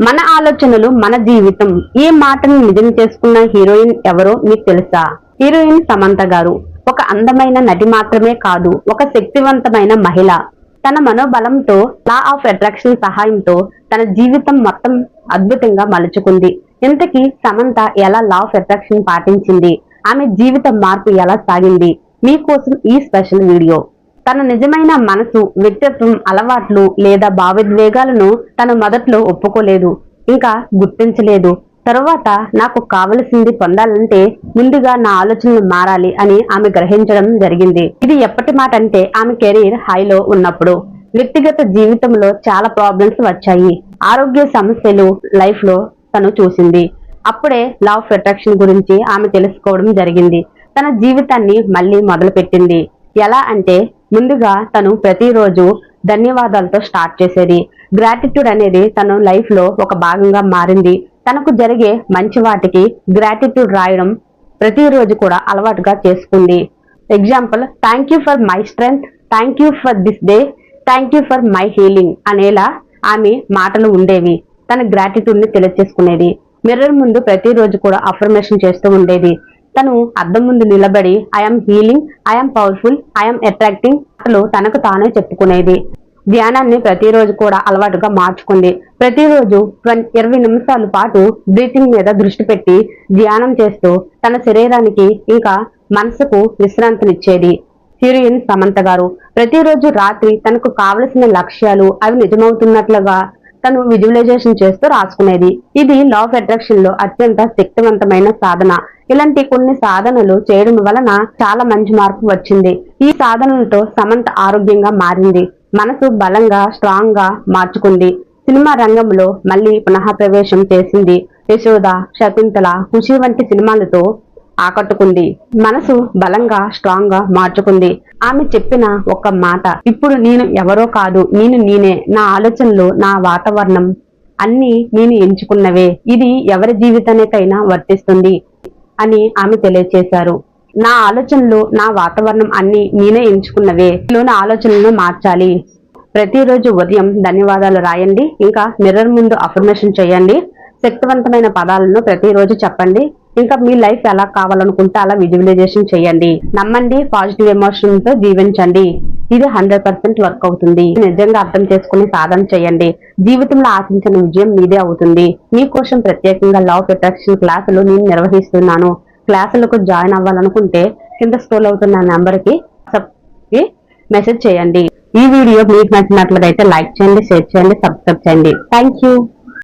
మన ఆలోచనలు మన జీవితం. ఈ మాటను నిజం చేసుకున్న హీరోయిన్ ఎవరో మీకు తెలుసా? హీరోయిన్ సమంత గారు ఒక అందమైన నటి మాత్రమే కాదు, ఒక శక్తివంతమైన మహిళ. తన మనోబలంతో, లా ఆఫ్ అట్రాక్షన్ సహాయంతో తన జీవితం మొత్తం అద్భుతంగా మలుచుకుంది. ఇంతకీ సమంత ఎలా లా ఆఫ్ అట్రాక్షన్ పాటించింది? ఆమె జీవిత మార్పు ఎలా సాగింది? మీకోసం ఈ స్పెషల్ వీడియో. తన నిజమైన మనసు, వ్యక్తిత్వం, అలవాట్లు లేదా భావోద్వేగాలను తను మొదట్లో ఒప్పుకోలేదు, ఇంకా గుర్తించలేదు. తరువాత నాకు కావలసింది పొందాలంటే ముందుగా నా ఆలోచనలు మారాలి అని ఆమె గ్రహించడం జరిగింది. ఇది ఎప్పటి మాట అంటే ఆమె కెరీర్ హైలో ఉన్నప్పుడు. వ్యక్తిగత జీవితంలో చాలా ప్రాబ్లమ్స్ వచ్చాయి, ఆరోగ్య సమస్యలు లైఫ్ లో తను చూసింది. అప్పుడే లా ఆఫ్ అట్రాక్షన్ గురించి ఆమె తెలుసుకోవడం జరిగింది. తన జీవితాన్ని మళ్ళీ మొదలు పెట్టింది. ఎలా అంటే ముందుగా తను ప్రతిరోజు ధన్యవాదాలతో స్టార్ట్ చేసేది. గ్రాటిట్యూడ్ అనేది తన లైఫ్ లో ఒక భాగంగా మారింది. తనకు జరిగే మంచి వాటికి గ్రాటిట్యూడ్ రాయడం ప్రతిరోజు కూడా అలవాటుగా చేసుకుంది. Example, thank you for my strength, thank you for this day, thank you for my healing అనేలా ఆమె మాటలు ఉండేవి. తన గ్రాటిట్యూడ్ ని తెలియజేసుకునేది. మిర్రర్ ముందు ప్రతిరోజు కూడా అఫర్మేషన్ చేస్తూ ఉండేది. తను అద్దం ముందు నిలబడి I'm healing, I'm powerful, I'm attracting అసలు తనకు తానే చెప్పుకునేది. ధ్యానాన్ని ప్రతిరోజు కూడా అలవాటుగా మార్చుకుంది. ప్రతిరోజు 20 నిమిషాల పాటు బ్రీతింగ్ మీద దృష్టి పెట్టి ధ్యానం చేస్తూ తన శరీరానికి ఇంకా మనసుకు విశ్రాంతినిచ్చేది. హీరోయిన్ సమంత గారు ప్రతిరోజు రాత్రి తనకు కావలసిన లక్ష్యాలు అవి నిజమవుతున్నట్లుగా తను విజువలైజేషన్ చేస్తూ రాసుకునేది. ఇది లా ఆఫ్ అట్రాక్షన్ లో అత్యంత శక్తివంతమైన సాధన. ఇలాంటి కొన్ని సాధనలు చేయడం వలన చాలా మంచి మార్పు వచ్చింది. ఈ సాధనలతో సమంత ఆరోగ్యంగా మారింది, మనసు బలంగా స్ట్రాంగ్ గా మార్చుకుంది. సినిమా రంగంలో మళ్ళీ పునః ప్రవేశం చేసింది. యశోద, శకుంతల, ఖుషి వంటి సినిమాలతో ఆకట్టుకుంది. మనసు బలంగా స్ట్రాంగ్ గా మార్చుకుంది. ఆమె చెప్పిన ఒక మాట, ఇప్పుడు నేను ఎవరో కాదు, నేను నేనే, నా ఆలోచనలు, నా వాతావరణం అన్ని నేను ఎంచుకున్నవే. ఇది ఎవరి జీవితానికైనా వర్తిస్తుంది అని ఆమె తెలియచేశారు. నా ఆలోచనలు, నా వాతావరణం అన్ని నేనే ఎంచుకున్నవే. లోని ఆలోచనలను మార్చాలి. ప్రతిరోజు ఉదయం ధన్యవాదాలు రాయండి, ఇంకా మిర్రర్ ముందు అఫర్మేషన్ చేయండి. శక్తివంతమైన పదాలను ప్రతిరోజు చెప్పండి. ఇంకా మీ లైఫ్ ఎలా కావాలనుకుంటే అలా విజువలైజేషన్ చేయండి. నమ్మండి, పాజిటివ్ ఎమోషన్ తో జీవించండి. ఇది 100% వర్క్ అవుతుంది. నిజంగా అర్థం చేసుకుని సాధన చేయండి. జీవితంలో ఆశించిన విజయం మీదే అవుతుంది. మీకోసం ప్రత్యేకంగా లా ఆఫ్ అట్రాక్షన్ క్లాసులు నేను నిర్వహిస్తున్నాను. క్లాసులకు జాయిన్ అవ్వాలనుకుంటే కింద స్క్రోల్ అవుతున్న నెంబర్ కి మెసేజ్ చేయండి. ఈ వీడియో మీకు నచ్చినట్లయితే లైక్ చేయండి, షేర్ చేయండి, సబ్స్క్రైబ్ చేయండి. Thank you.